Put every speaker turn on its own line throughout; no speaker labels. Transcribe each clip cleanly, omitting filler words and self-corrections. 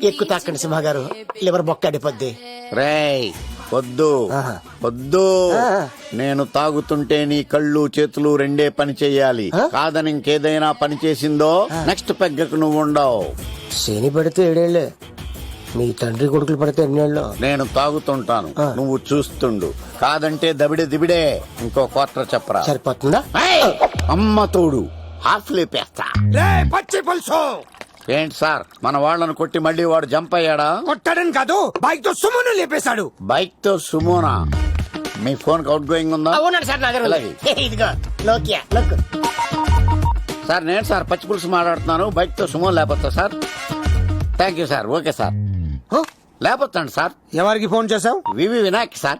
ఎక్కువ తాకండి సింహ గారు, లివర్ బొక్క అడిపోద్ది.
రేయ్ వద్దు వద్దు, నేను తాగుతుంటే నీ కళ్ళు చేతులు రెండే పని చెయ్యాలి. కాదని ఇంకేదైనా పని చేసిందో నెక్స్ట్ పెగ్గకు నువ్వు ఉండవు.
శని పడితే 7 ఏళ్ళే, మీ తండ్రి కొడుకులు పడితే 2 ఏళ్ళు.
నేను తాగుతుంటాను, నువ్వు చూస్తుండు. కాదంటే దబిడే దిబిడే. ఇంకో క్వార్టర్ చెప్పరా?
సరిపోతుందా?
ఏయ్! అమ్మ తోడు హాఫ్ లేపేస్తా.
పచ్చి పులుసు
ఏంటి సార్, మన వాళ్ళను కొట్టి మళ్ళీ వాడు జంప్ అయ్యాడా?
కొట్టడం కాదు, బైక్ తో సుమ్మును లేపేశాడు.
బైక్ తో సుమోనా? మీ ఫోన్ అవుట్ గోయింగ్ ఉందా?
అవునండి సార్, నా దగ్గర ఉంది. ఇదిగో నోకియా లోక్.
సార్ నేను సార్ పచ్చి పులుసు మాట్లాడుతున్నాను. బైక్ తో సుమో లేకపోతా sir? Thank you sir. Okay sir, లేకపోతాండి సార్.
ఎవరికి ఫోన్ చేసావు?
V V Vinayak sir.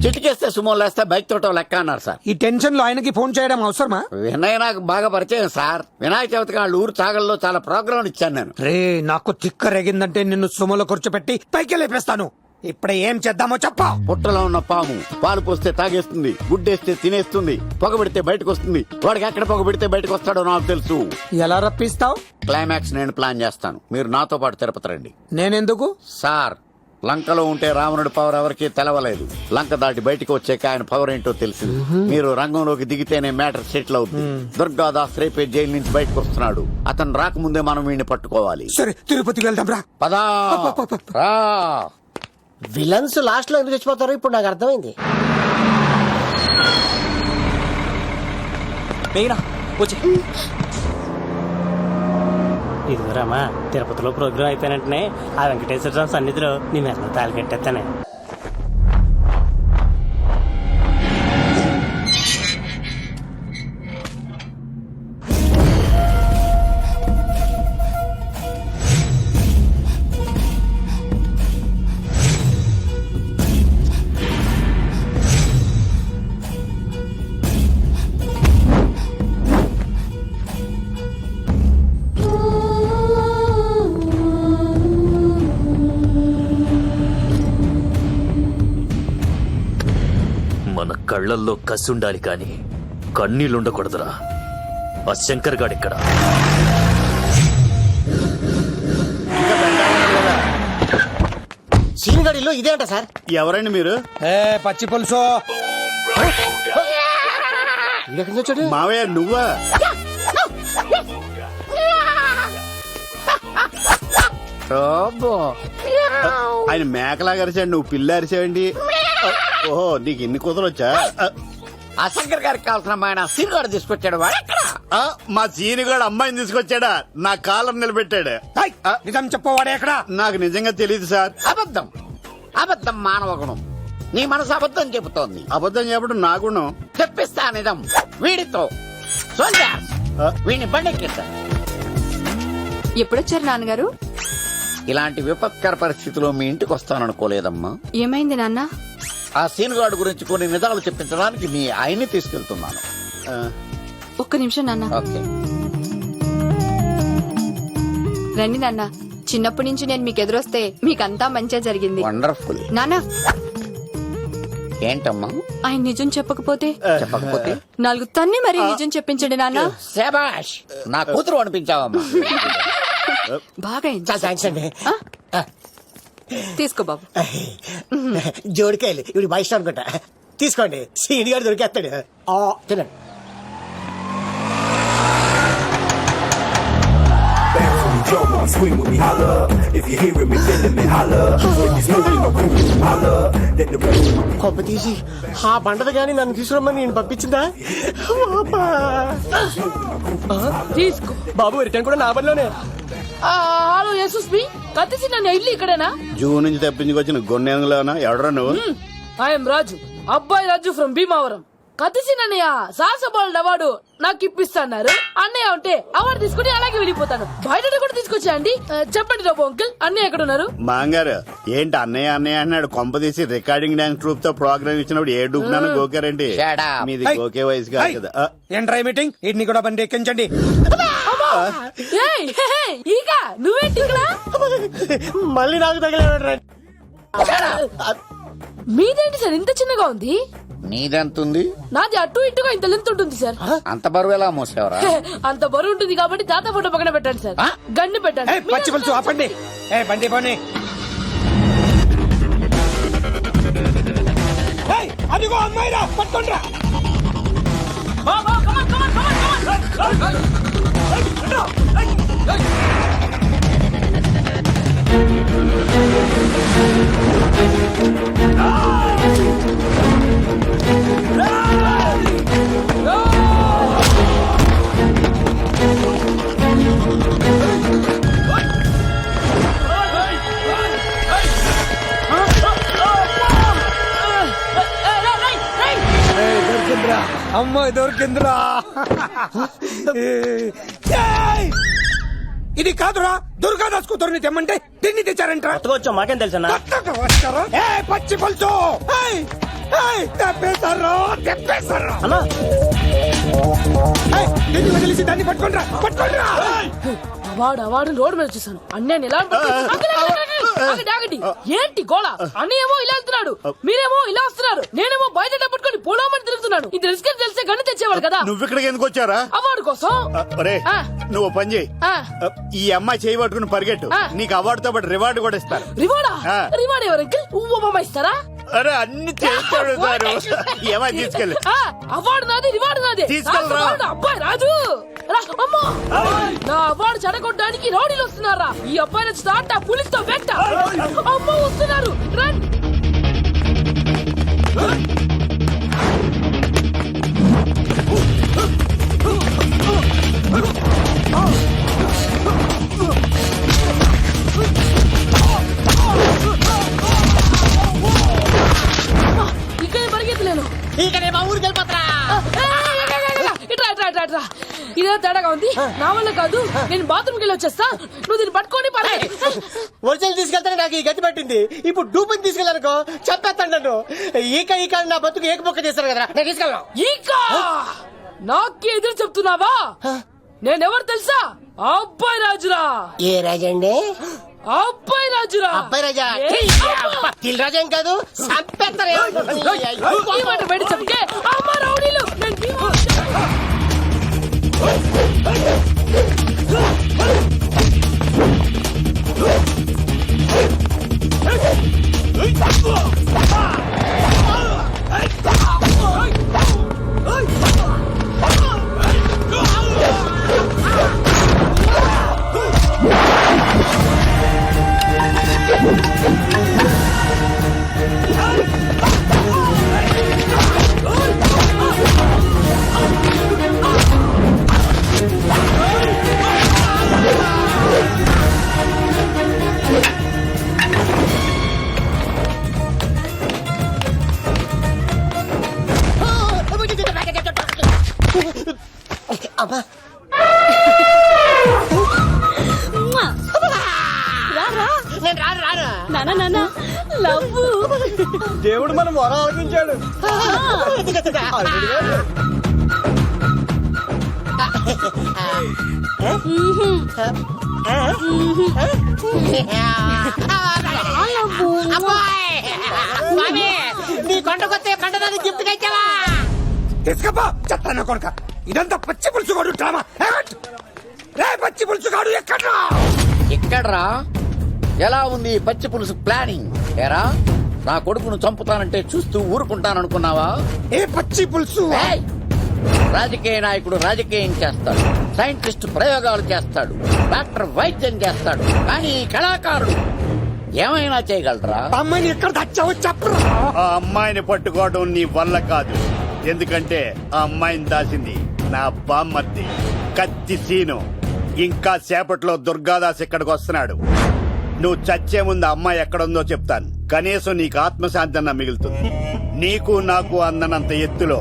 చిటికేస్తే సుమో లేస్తే బైక్ తోటో లెక్క అన్నారు సార్.
ఈ టెన్షన్ లో ఆయనకి ఫోన్ చేయడం అవసరమా?
వినయ్ నాకు బాగా పరిచయం సార్. వినాయక చవితికి వాళ్ళ ఊరు చాగల్లో చాలా ప్రోగ్రాం ఇచ్చాను నేను.
రే, నాకు తిక్క రేగిందంటే నిన్ను సుమలో కూర్చోపెట్టి పైకి లేపేస్తాను. ఇప్పుడు ఏం చేద్దామో చెప్పా.
పుట్టలో ఉన్న పాము పాలు పోస్తే తాగేస్తుంది, గుడ్డేస్తే తినేస్తుంది, పొగబెడితే బయటకు వస్తుంది. వాడికి ఎక్కడ పొగబెడితే బయటకు వస్తాడో నాకు తెలుసు.
ఎలా రప్పిస్తావు?
క్లైమాక్స్ నేను ప్లాన్ చేస్తాను, మీరు నాతో పాటు తిరుపతి రండి.
నేనెందుకు?
సార్, లంకలో ఉంటే రావణుడి పవర్ ఎవరికి తెలవలేదు. లంక దాటి బయటకు వచ్చాక ఆయన పవర్ ఏంటో తెలిసింది. మీరు రంగంలోకి దిగితేనే మ్యాటర్ సెటిల్ అవుతుంది. దుర్గాదాస్ రేపే జైలు నుంచి బయటకు వస్తున్నాడు. అతను రాకముందే మనం వీడిని పట్టుకోవాలి.
సరే, తిరుపతికి వెళ్దాం రా.
పదా రా.
విలన్స్ లాస్ట్ లో ఎందుకు చచ్చిపోతారో ఇప్పుడు నాకు అర్థమైంది.
ఇదిగోరామా, తిరుపతిలో ప్రోగ్రాం అయిపోయినట్టునే ఆ వెంకటేశ్వర స్వామి సన్నిధిలో నీ మెల్ల తాళి కట్టేస్తానే.
మన కళ్ళల్లో కసి ఉండాలి కాని కన్నీళ్ళుండకూడదురా. ఆ శంకర్ గాడిక్కడ.
సీన్ గడిలో ఇదే అంట సార్.
ఎవరండి మీరు?
పచ్చి పులుసు.
ఎక్కడి నుంచి వచ్చాడు?
మావయ్య నువ్వా? ఆయన మేకలాగా అరిచాడు, నువ్వు పిల్ల అరిచావండి. ఓహో, నీకు ఇన్ని కుదరలు వచ్చా? ఆ శంకర్ గారికి కావాల్సిన అమ్మాయి సీనుగాడు తీసుకొచ్చాడు. మా సీనుగాడు అమ్మాయిని తీసుకొచ్చాడా? నా కాలర్ నిలబెట్టాడు.
నిజం చెప్పవాడే ఎక్కడ?
నాకు నిజంగా తెలియదు సార్. అబద్ధం, అబద్ధం మానవ గుణం. నీ మనసు అబద్ధం చెబుతోంది. అబద్ధం చెప్పడం నా గుణం. చెప్పిస్తా నిజం వీడితో. వీడిని బండెక్కిస్తా.
ఎప్పుడొచ్చారు నాన్నగారు?
ఇలాంటి విపత్కర పరిస్థితిలో మీ ఇంటికి వస్తాననుకోలేదమ్మా.
ఏమైంది నాన్న?
ఆ సీనుగాడు గురించి కొన్ని నిజాలు చెప్పించడానికి మీ ఆయన్ని తీసుకెళ్తున్నాను.
ఒక్క నిమిషం నాన్న.
ఓకే.
రండి నాన్న. చిన్నప్పటి నుంచి నేను మీకు ఎదురొస్తే మీకంతా మంచిగా జరిగింది.
వండర్ఫుల్.
నాన్న,
ఏంటమ్మా?
ఆయన నిజం చెప్పకపోతే
చెప్పకపోతే
4 తన్ని మరి నిజం చెప్పించండి నాన్న.
శభాష్, నా కూతురు అనిపించావమ్మా.
బాగా
చాలా థ్యాంక్స్ అండి.
తీసుకో బాబు.
జోడికాయలు ఇవి బాగా ఇష్టం అనుకుంటా. తీసుకోండి, సీని గారు దొరికేస్తాడు. తినండి.
Swing with me, holla. If you hearing me, feeling me, holla. When you smoking, no cool, holla. Let the rest of me.
Koppa తీసి ఆ పంటది కానీ నన్ను తీసుకురమ్మని నేను పంపించిందా?
తీసుకో
బాబు, రిటర్న్ కూడా నా పనిలోనే.
హలో యశస్వి, కత్తిసి నన్ను ఇల్లు ఇక్కడేనా?
జూ నుంచి తప్పించుకొచ్చిన గొన్నెంగులోనా? ఎవడరా నువ్వు?
ఐఎమ్ రాజు, అబ్బాయి రాజు ఫ్రమ్ భీమావరం. కత్తిసి నన్నయ్య సాహసబాలుడు అవార్డు నాకు ఇప్పిస్తాన్నారు. అన్నయ్య ఉంటే అవార్డు తీసుకుని అలాగే వెళ్ళిపోతాను. బయట కూడా తీసుకొచ్చా అండి. చెప్పండి రాబు అంకుల్, అన్నయ్య ఎక్కడ ఉన్నారు?
మాంగారు ఏంటి అన్నయ్య అన్నయ్య అన్నాడు? కొంప తీసి రికార్డింగ్ డాన్స్ ట్రూప్ తో ప్రోగ్రామ్ ఇచ్చినప్పుడు ఏ డూబ్నాను గోకారండి? మీది గోకే వయసు కాదు కదా.
ఏంట్రై మీటింగ్? వీటిని కూడా బండి ఎక్కించండి.
ఇక నువ్వేంటి ఇక్కడ?
మళ్ళీ నాకు తగిలేవాడు.
మీదేంటి సార్ ఇంత చిన్నగా ఉంది?
నీదెంతుంది?
నాది అటు ఇటుగా ఇంత లెంత్ ఉంటుంది సార్.
అంత బరువు ఎలా మోసేవరా?
అంత బరువు ఉంటుంది కాబట్టి తాత ఫోటో పక్కన పెట్టండి సార్. గన్ను పెట్టండి.
పచ్చి పులుసు ఆపండి. బండి పోనీ. అదిగో అమ్మాయిరా, పట్టుకోండిరా. అమ్మాయి దొరికిందిరా. ఇది కాదురా, దుర్గాదాస్ కూతురుని తెమ్మంటే దీన్ని తెచ్చారంట.
వచ్చా మాకేం తెలుసన్నా?
పచ్చి పులుసు తెప్పేశారు.
అన్నా
దీన్ని వదిలేసి దాన్ని పట్టుకోండిరా, పట్టుకోండిరా.
వాడు రోడ్డు మీద చూసాను. అన్నయ్య ఎలా ఆగండి. ఏంటి గోళ? అన్నయ్య ఏమో ఇలా వెళ్తున్నాడు, మీరేమో ఇలా వస్తున్నారు, నేనేమో బయట పట్టుకొని పోలామని తిరుగుతున్నాను. ఇది రిస్క్ అని తెలిసే గన్ను తెచ్చేవాడు కదా.
నువ్వు ఇక్కడికి ఎందుకు వచ్చారా?
అవార్డు కోసం.
ఒరే,
ఆ.
నువ్వు ఓ పని చేయి.
ఆ.
ఈ అమ్మాయి చేయి పట్టుకుని పరిగెట్టు.
ఆ.
నీకు అవార్డుతో పాటు రివార్డు కూడా ఇస్తారు.
రివార్డా?
ఆ.
రివార్డ్ ఎవరు అంకిల్? ఉవ్వమ్మ ఇస్తారా?
అరే అన్ని చేస్తాడు సారు. ఈ అమ్మాయి తీసుకెళ్ళి
అవార్డు నాది, రివార్డు నాది.
తీసుకెళ్ళరా.
అబ్బాయి రాజు రా, అమ్మో. నా అవార్డు చెడగొట్టడానికి రౌడీలు వస్తున్నారా? ఈ అబ్బాయి నుంచి స్టార్ట్ పులిస్తో వెంట. అమ్మో వస్తున్నారు, రండి. ఇక్కడ పరిగెత్తలేను.
మా ఊరికి వెళ్ళిపోతారా?
ఇట్రా ఇదే తేడాగా ఉంది. నా వల్ల కాదు, నేను బాత్రూమ్కి వెళ్ళి వచ్చేస్తా. నువ్వు దీన్ని పట్టుకొని
ఒరిజినల్ తీసుకెళ్తానే నాకు ఈ గతి పట్టింది. ఇప్పుడు డూపుని తీసుకెళ్ళానుకో చెప్పేస్తాను నన్ను. ఈక నా బతుకు ఏకపొక్క చేస్తారు కదరా, నేను తీసుకెళ్ళను.
ఇంకా నాకే ఎదురు చెప్తున్నావా? నేనెవరు తెలుసా? అబ్బాయి రాజురా.
ఏ రాజండి?
అబ్బాయి రాజురా.
అబ్బాయి రాజా కిల్ రాజా ఏం కాదు, చంపేస్తారు.
ఈ మాట బయట చెప్తే అమ్మ రౌడీలు.
అమ్మా నేను రాను.
దేవుడు మనం వరం ఆలోచించాడు.
నీ కొండకొస్తే పంటదాన్ని గిఫ్ట్ ఇచ్చావా?
తీసుకపో చెత్తాను కొడుక. ఇదంతా పచ్చి పులుసుగాడు డ్రామా. రే పచ్చి పులుసుగాడు ఎక్కడ్రా?
ఎక్కడ్రా? ఎలా ఉంది పచ్చి పులుసు ప్లానింగ్? ఏరా, నా కొడుకును చంపుతానంటే చూస్తూ ఊరుకుంటాననుకున్నావా?
ఏ పచ్చి పులుసు?
ఏయ్! రాజకీయ నాయకుడు రాజకీయం చేస్తాడు, సైంటిస్ట్ ప్రయోగాలు చేస్తాడు, డాక్టర్ వైద్యం చేస్తాడు, కానీ ఈ కళాకారుడు ఏమైనా చేయగలరా?
అమ్మాయిని ఎక్కడ తెచ్చావో చెప్పరా.
ఆ అమ్మాయిని పట్టుకోవడం నీ వల్ల కాదు. ఎందుకంటే ఆ అమ్మాయిని దాసింది నా బామ్మర్ది కత్తి సీను. ఇంకా సేపట్లో దుర్గాదాస్ ఇక్కడికి వస్తున్నాడు. నువ్వు చచ్చే ముందు అమ్మాయి ఎక్కడుందో చెప్తాను. కనీసం నీకు ఆత్మశాంతి అన్న మిగులుతుంది. నీకు నాకు అందనంత ఎత్తులో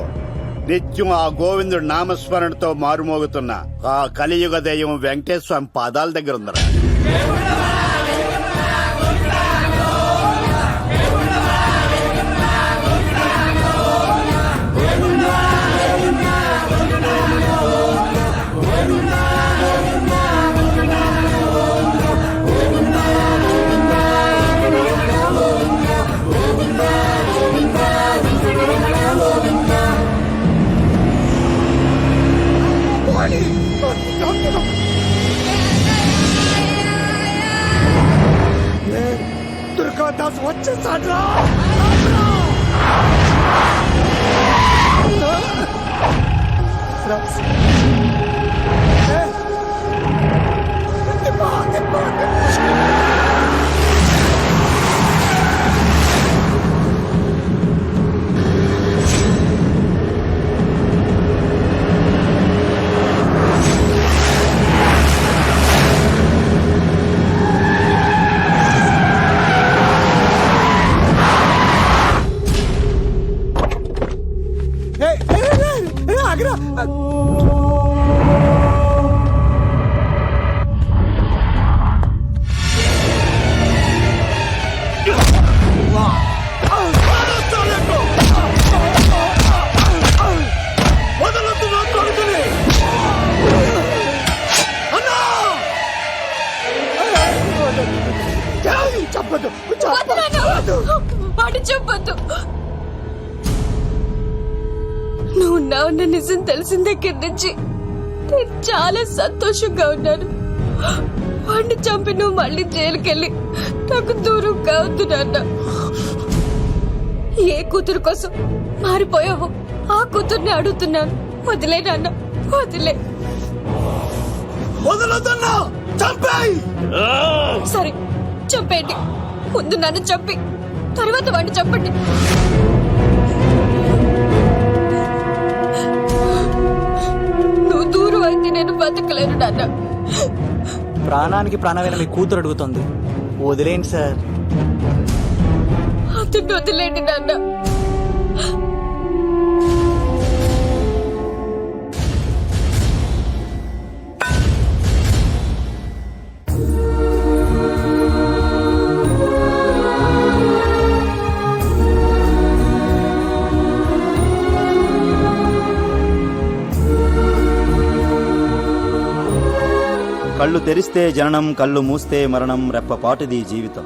నిత్యం ఆ గోవిందుడు నామస్మరణతో మారుమోగుతున్న ఆ కలియుగ దైవం వెంకటేశ్వర స్వామి పాదాల దగ్గర ఉందరా.
దేవదాస్ వచ్చేసాడ్రా ఆగ్రా చెప్పదు
వాడు చెప్పొద్దు. నువ్వు ఉన్నావన్న నిజం తెలిసిన దగ్గర నుంచి నేను చాలా సంతోషంగా ఉన్నాను. వాడిని చంపి నువ్వు మళ్ళీ జైలుకెళ్ళి నాకు దూరం కావద్దు నాన్న. ఏ కూతురు కోసం మారిపోయావో ఆ కూతుర్ని అడుగుతున్నాను. వదిలే నాన్న, వదిలే.
వదలొద్దన్నా చంపేయ్
సరే చంపేయండి. ముందు నన్ను చంపి తర్వాత వాడిని చంపండి. నువ్వు దూరం అయితే నేను బతకలేను నాన్న.
ప్రాణానికి ప్రాణమైన మీ కూతురు అడుగుతుంది, వదిలేండి సార్.
అతను వదిలేండి నాన్న.
కళ్ళు తెరిస్తే జననం, కళ్ళు మూస్తే మరణం, రెప్పపాటుది జీవితం.